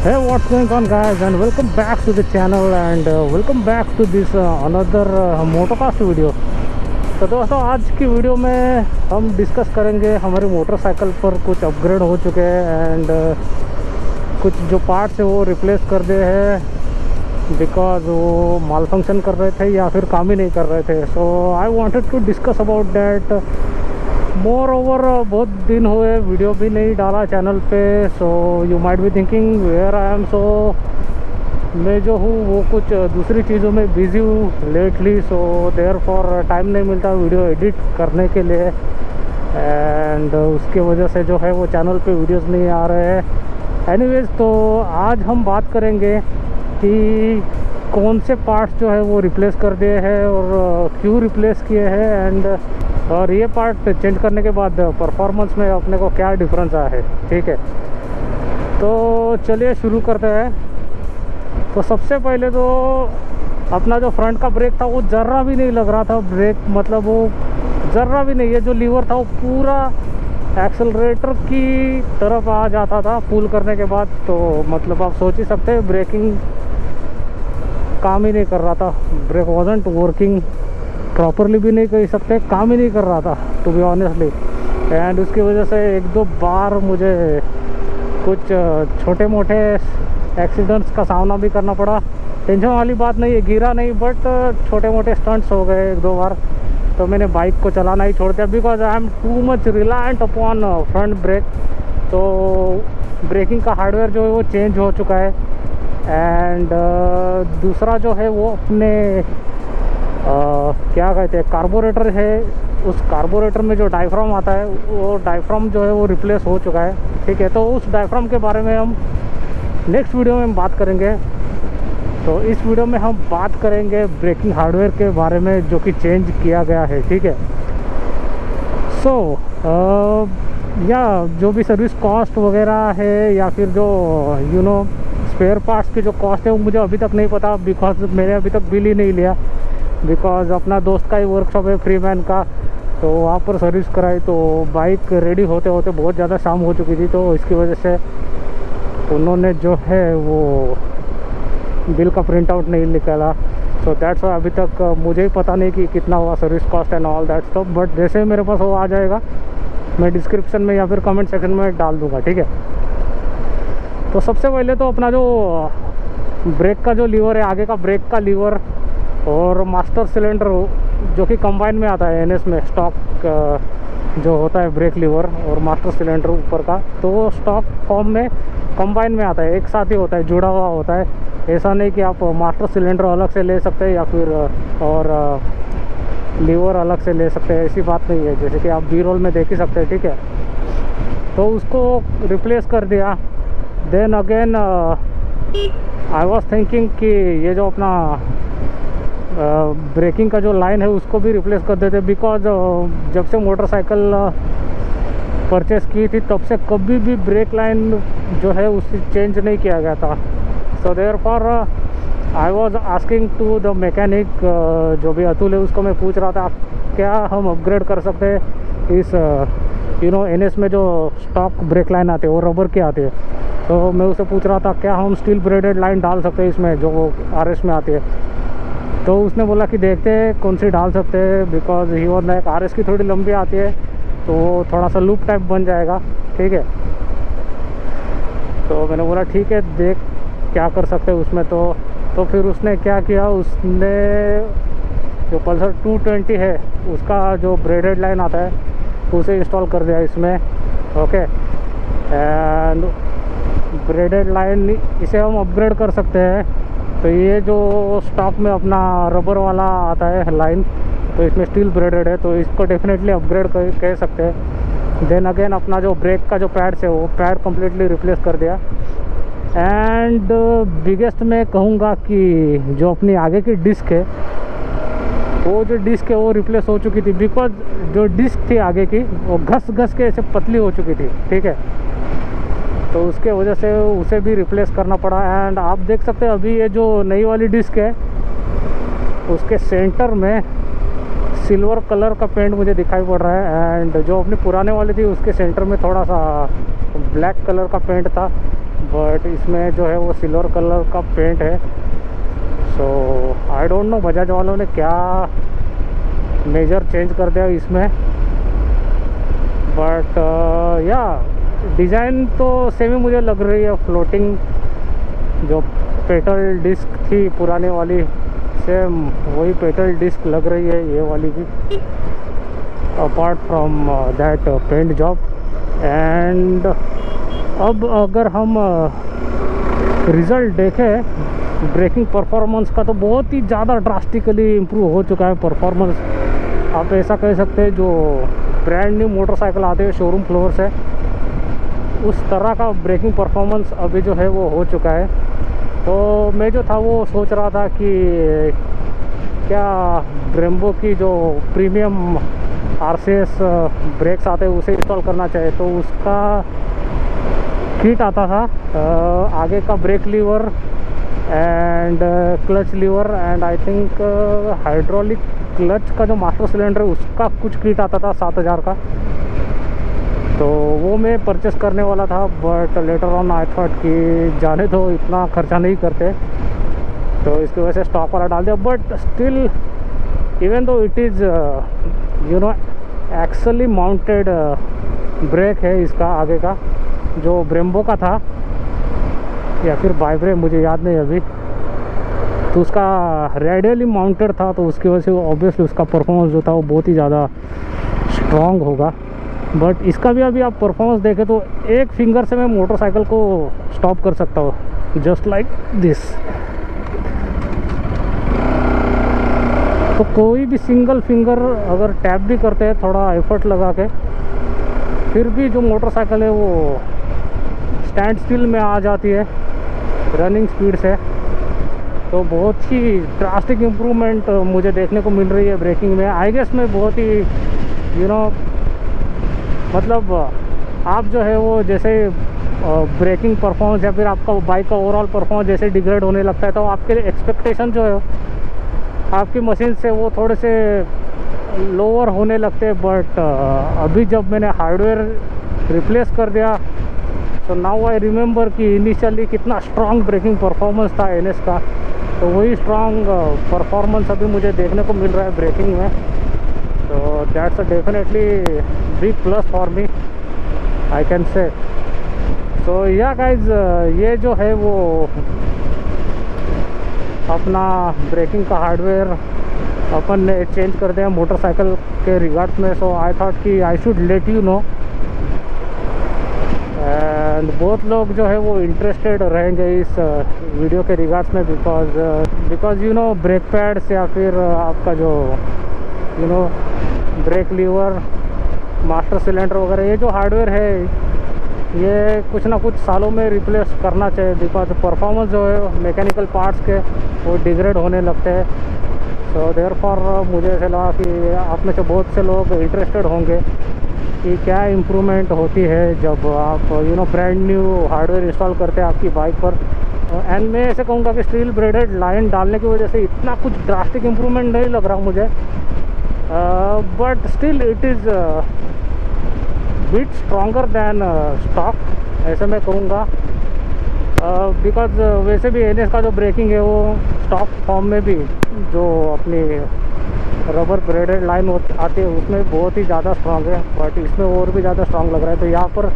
Hey, what's going on guys, and welcome back to the channel and welcome back to this another motocast video। तो दोस्तों, आज की video में हम discuss करेंगे हमारी मोटरसाइकिल पर कुछ अपग्रेड हो चुके हैं एंड कुछ जो पार्ट्स है वो रिप्लेस कर दिए हैं बिकॉज वो माल फंक्शन कर रहे थे या फिर काम ही नहीं कर रहे थे। So I wanted to discuss about that. Moreover बहुत दिन हुए वीडियो भी नहीं डाला चैनल पे, so you might be thinking where I am. So मैं जो हूँ वो कुछ दूसरी चीज़ों में बिज़ी हूँ lately, so therefore time नहीं मिलता वीडियो एडिट करने के लिए एंड उसके वजह से जो है वो चैनल पे वीडियोस नहीं आ रहे हैं। एनीवेज, तो आज हम बात करेंगे कि कौन से पार्ट्स जो है वो रिप्लेस कर दिए हैं और क्यों रिप्लेस किए हैं एंड और ये पार्ट चेंज करने के बाद परफॉर्मेंस में अपने को क्या डिफरेंस आया है। ठीक है, तो चलिए शुरू करते हैं। तो सबसे पहले तो अपना जो फ्रंट का ब्रेक था वो ज़र्रा भी नहीं लग रहा था। ब्रेक मतलब वो ज़र्रा भी नहीं, ये जो लीवर था वो पूरा एक्सेलरेटर की तरफ आ जाता था पुल करने के बाद। तो मतलब आप सोच ही सकते हैं ब्रेकिंग काम ही नहीं कर रहा था। ब्रेक वॉजंट वर्किंग प्रॉपरली भी नहीं कह सकते, काम ही नहीं कर रहा था टू बी ऑनेस्टली। एंड उसकी वजह से एक दो बार मुझे कुछ छोटे मोटे एक्सीडेंट्स का सामना भी करना पड़ा। टेंशन वाली बात नहीं है, गिरा नहीं, बट छोटे मोटे स्टंट्स हो गए एक दो बार। तो मैंने बाइक को चलाना ही छोड़ दिया because I am too much reliant upon front brake. तो ब्रेकिंग का हार्डवेयर जो है वो चेंज हो चुका है एंड दूसरा जो है वो अपने क्या कहते हैं कार्बोरेटर है, उस कार्बोरेटर में जो डायफ्राम आता है वो डायफ्राम जो है वो रिप्लेस हो चुका है। ठीक है, तो उस डायफ्राम के बारे में हम नेक्स्ट वीडियो में हम बात करेंगे। तो इस वीडियो में हम बात करेंगे ब्रेकिंग हार्डवेयर के बारे में जो कि चेंज किया गया है। ठीक है, सो या जो भी सर्विस कॉस्ट वगैरह है या फिर जो स्पेयर पार्ट्स की जो कॉस्ट है वो मुझे अभी तक नहीं पता बिकॉज मैंने अभी तक बिल ही नहीं लिया। बिकॉज अपना दोस्त का ही वर्कशॉप है फ्री मैन का, तो वहाँ पर सर्विस कराई तो बाइक रेडी होते होते बहुत ज़्यादा शाम हो चुकी थी। तो इसकी वजह से उन्होंने जो है वो बिल का प्रिंट आउट नहीं निकाला। सो दैट्स वाई अभी तक मुझे ही पता नहीं कि कितना हुआ service cost and all that stuff. But जैसे ही मेरे पास वो आ जाएगा मैं डिस्क्रिप्शन में या फिर कमेंट सेक्शन में डाल दूँगा। ठीक है, तो सबसे पहले तो अपना जो ब्रेक का जो लीवर है, आगे का ब्रेक का लीवर और मास्टर सिलेंडर जो कि कंबाइन में आता है एनएस में, स्टॉक जो होता है ब्रेक लीवर और मास्टर सिलेंडर ऊपर का, तो वो स्टॉक फॉर्म में कंबाइन में आता है, एक साथ ही होता है, जुड़ा हुआ होता है। ऐसा नहीं कि आप मास्टर सिलेंडर अलग से ले सकते हैं या फिर और लीवर अलग से ले सकते हैं, ऐसी बात नहीं है, जैसे कि आप बी रोल में देख ही सकते हैं। ठीक है, तो उसको रिप्लेस कर दिया। Then again I was thinking कि ये जो अपना ब्रेकिंग का जो लाइन है उसको भी रिप्लेस कर देते बिकॉज जब से मोटरसाइकिल परचेस की थी तब से कभी भी ब्रेक लाइन जो है उसे चेंज नहीं किया गया था। So therefore I was asking to the mechanic, जो भी अतुल है उसको मैं पूछ रहा था क्या हम अपग्रेड कर सकते हैं इस एनएस में जो स्टॉक ब्रेक लाइन आते हैं वो रबर के आते हैं। तो मैं उसे पूछ रहा था क्या हम स्टील ब्रेडेड लाइन डाल सकते हैं इसमें जो आरएस में आती है। तो उसने बोला कि देखते हैं कौन सी डाल सकते हैं बिकॉज ही और लाइक आरएस की थोड़ी लंबी आती है तो थोड़ा सा लूप टाइप बन जाएगा। ठीक है, तो मैंने बोला ठीक है देख क्या कर सकते हैं उसमें। तो फिर उसने क्या किया, उसने जो पल्सर 220 है उसका जो ब्रेडेड लाइन आता है उसे इंस्टॉल कर दिया इसमें। ओके, एंड ब्रेडेड लाइन इसे हम अपग्रेड कर सकते हैं। तो ये जो स्टॉक में अपना रबर वाला आता है लाइन, तो इसमें स्टील ब्रेडेड है तो इसको डेफिनेटली अपग्रेड कह सकते हैं। देन अगेन अपना जो ब्रेक का जो पैड्स है वो पैड कम्प्लीटली रिप्लेस कर दिया। एंड बिगेस्ट मैं कहूँगा कि जो अपनी आगे की डिस्क है वो जो डिस्क है वो रिप्लेस हो चुकी थी बिकॉज जो डिस्क थी आगे की वो घस घस के ऐसे पतली हो चुकी थी। ठीक है, तो उसके वजह से उसे भी रिप्लेस करना पड़ा। एंड आप देख सकते हैं अभी ये जो नई वाली डिस्क है उसके सेंटर में सिल्वर कलर का पेंट मुझे दिखाई पड़ रहा है एंड जो अपनी पुराने वाली थी उसके सेंटर में थोड़ा सा ब्लैक कलर का पेंट था। बट इसमें जो है वो सिल्वर कलर का पेंट है। सो आई डोंट नो बजाज वालों ने क्या मेजर चेंज कर दिया इसमें, बट या डिज़ाइन तो सेम ही मुझे लग रही है। फ्लोटिंग जो पेटल डिस्क थी पुराने वाली, सेम वही पेटल डिस्क लग रही है ये वाली भी, apart from that paint job. And अब अगर हम रिज़ल्ट देखें ब्रेकिंग परफॉर्मेंस का, तो बहुत ही ज़्यादा ड्रास्टिकली इम्प्रूव हो चुका है परफॉर्मेंस। आप ऐसा कह सकते हैं जो ब्रांड न्यू मोटरसाइकिल आते हैं शोरूम फ्लोर से, उस तरह का ब्रेकिंग परफॉर्मेंस अभी जो है वो हो चुका है। तो मैं जो था वो सोच रहा था कि क्या ब्रेम्बो की जो प्रीमियम RCS ब्रेक्स आते हैं उसे इंस्टॉल करना चाहिए। तो उसका किट आता था, आगे का brake lever and clutch lever and I think hydraulic clutch का जो मास्टर सिलेंडर है उसका कुछ किट आता था 7000 का। तो वो मैं परचेस करने वाला था, but later on I thought कि जाने दो, इतना खर्चा नहीं करते, तो इसकी वजह से स्टॉक वाला डाल दिया। But still even though it is you know actually mounted break है इसका आगे का, जो ब्रेम्बो का था या फिर बाइब्रे मुझे याद नहीं अभी, तो उसका रेडियली माउंटेड था, तो उसकी वजह से ऑब्वियसली उसका परफॉर्मेंस जो था वो बहुत ही ज़्यादा स्ट्रॉन्ग होगा। बट इसका भी अभी आप परफॉर्मेंस देखें तो एक फिंगर से मैं मोटरसाइकिल को स्टॉप कर सकता हूँ, जस्ट लाइक दिस। तो कोई भी सिंगल फिंगर अगर टैप भी करते हैं थोड़ा एफर्ट लगा के, फिर भी जो मोटरसाइकिल है वो स्टैंड स्टिल में आ जाती है रनिंग स्पीड से। तो बहुत ही ड्रास्टिक इम्प्रूवमेंट मुझे देखने को मिल रही है ब्रेकिंग में। आई गेस में बहुत ही यू नो मतलब आप जो है वो जैसे ब्रेकिंग परफॉर्मेंस या फिर आपका बाइक का ओवरऑल परफॉर्मेंस जैसे डिग्रेड होने लगता है, तो आपके एक्सपेक्टेशन जो है आपकी मशीन से वो थोड़े से लोअर होने लगते हैं। बट अभी जब मैंने हार्डवेयर रिप्लेस कर दिया, सो नाउ आई रिमेंबर कि इनिशियली कितना स्ट्रॉन्ग ब्रेकिंग परफॉर्मेंस था NS का, तो वही स्ट्रॉन्ग परफॉर्मेंस अभी मुझे देखने को मिल रहा है ब्रेकिंग में। तो that's a definitely big plus for me, I can say. So yeah guys, ये जो है वो अपना ब्रेकिंग का हार्डवेयर अपन ने चेंज कर दिया मोटरसाइकिल के रिगार्ड्स में। सो आई थॉट कि I should let you know, and बहुत लोग जो है वो इंटरेस्टेड रहेंगे इस वीडियो के रिगार्ड्स में, because you know brake pads या फिर आपका जो you know brake lever master cylinder वगैरह, ये जो हार्डवेयर है ये कुछ ना कुछ सालों में रिप्लेस करना चाहिए, बिकॉज परफॉर्मेंस जो है मैकेनिकल पार्ट्स के वो डिग्रेड होने लगते हैं। सो देयरफॉर मुझे ऐसा लगा कि आप में से बहुत से लोग इंटरेस्टेड होंगे कि क्या इम्प्रूवमेंट होती है जब आप you know brand new hardware install करते हैं आपकी बाइक पर। एंड मैं ऐसे कहूँगा कि स्टील ब्रेडेड लाइन डालने की वजह से इतना कुछ ड्रास्टिक इम्प्रूवमेंट नहीं लग रहा मुझे, but still it is bit stronger than stock, ऐसे मैं कहूँगा। बिकॉज वैसे भी NS का जो ब्रेकिंग है वो स्टॉक फॉर्म में भी जो अपनी रबर ब्रेडेड लाइन आती है उसमें बहुत ही ज़्यादा स्ट्रॉन्ग है, बट इसमें और भी ज़्यादा स्ट्रॉन्ग लग रहा है। तो यहाँ पर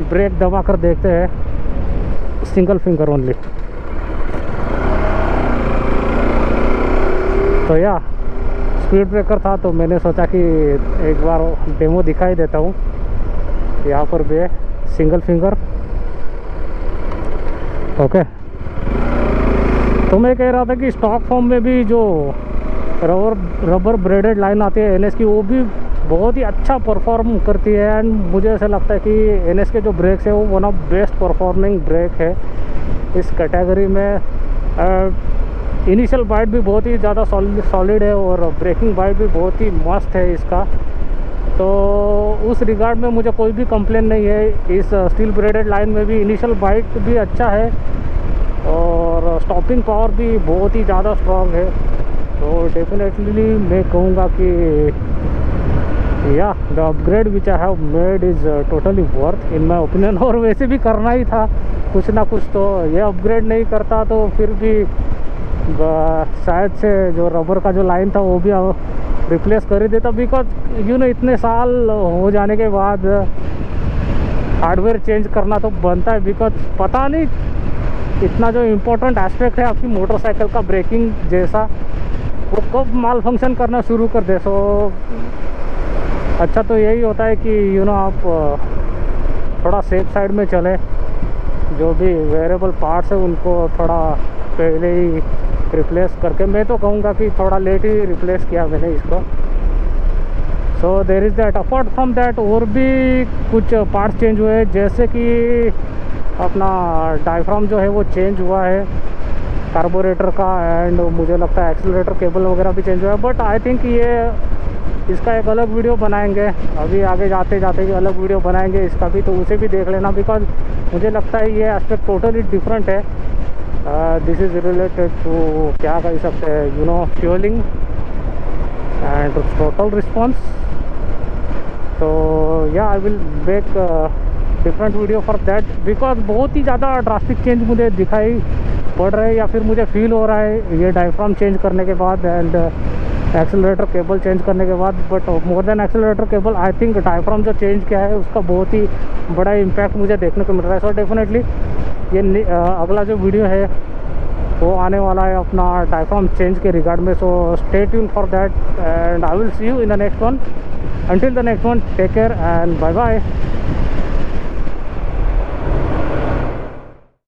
ब्रेक दबा कर देखते हैं सिंगल फिंगर ओनली। तो या स्पीड ब्रेकर था, तो मैंने सोचा कि एक बार डेमो दिखाई देता हूँ। यहाँ पर भी है सिंगल फिंगर, ओके। तो मैं कह रहा था कि स्टॉक फॉर्म में भी जो रबर ब्रेडेड लाइन आती है NS की, वो भी बहुत ही अच्छा परफॉर्म करती है। एंड मुझे ऐसा लगता है कि NS के जो ब्रेक्स है वो one of best performing brake है इस कैटेगरी में। इनिशियल बाइट भी बहुत ही ज़्यादा सॉलिड है और ब्रेकिंग बाइट भी बहुत ही मस्त है इसका। तो उस रिगार्ड में मुझे कोई भी कंप्लेन नहीं है। इस स्टील ब्रेडेड लाइन में भी इनिशियल बाइट भी अच्छा है और स्टॉपिंग पावर भी बहुत ही ज़्यादा स्ट्रॉन्ग है। तो डेफिनेटली मैं कहूँगा कि या the upgrade which I have made is totally worth in my opinion. और वैसे भी करना ही था कुछ ना कुछ, तो ये अपग्रेड नहीं करता तो फिर भी शायद से जो रबर का जो लाइन था वो भी रिप्लेस कर ही देता, बिकॉज इतने साल हो जाने के बाद हार्डवेयर चेंज करना तो बनता है, बिकॉज पता नहीं इतना जो इम्पोर्टेंट एस्पेक्ट है आपकी मोटरसाइकिल का, ब्रेकिंग जैसा, वो कब माल फंक्शन करना शुरू कर दे। सो अच्छा तो यही होता है कि आप थोड़ा सेफ साइड में चले, जो भी वेरिएबल पार्ट्स है उनको थोड़ा पहले ही रिप्लेस करके, मैं तो कहूँगा कि थोड़ा लेट ही रिप्लेस किया मैंने इसको। So there is that. Apart from that और भी कुछ पार्ट्स चेंज हुए, जैसे कि अपना डायफ्राम जो है वो चेंज हुआ है कार्बोरेटर का, एंड मुझे लगता है एक्सीलरेटर केबल वगैरह भी चेंज हुआ है। बट आई थिंक इसका एक अलग वीडियो बनाएंगे, अभी आगे जाते जाते भी अलग वीडियो बनाएंगे इसका भी, तो उसे भी देख लेना, बिकॉज मुझे लगता है ये एस्पेक्ट टोटली डिफरेंट है। दिस इज़ रिलेटेड टू क्या कह सकते हैं फ्यूलिंग एंड टोटल रिस्पॉन्स। तो या I will make different video for that, because बहुत ही ज़्यादा ड्रास्टिक चेंज मुझे दिखाई पड़ रहा है या फिर मुझे फील हो रहा है ये डायफ्राम चेंज करने के बाद एंड एक्सेलरेटर केबल चेंज करने के बाद। But more than accelerator cable, I think diaphragm जो चेंज किया है उसका बहुत ही बड़ा इम्पैक्ट मुझे देखने को मिल रहा है। सो डेफिनेटली ये अगला जो वीडियो है वो आने वाला है अपना डायफ्राम चेंज के रिगार्ड में। So stay tune for that and I will see you in the next one. Until the next one, take care and bye bye.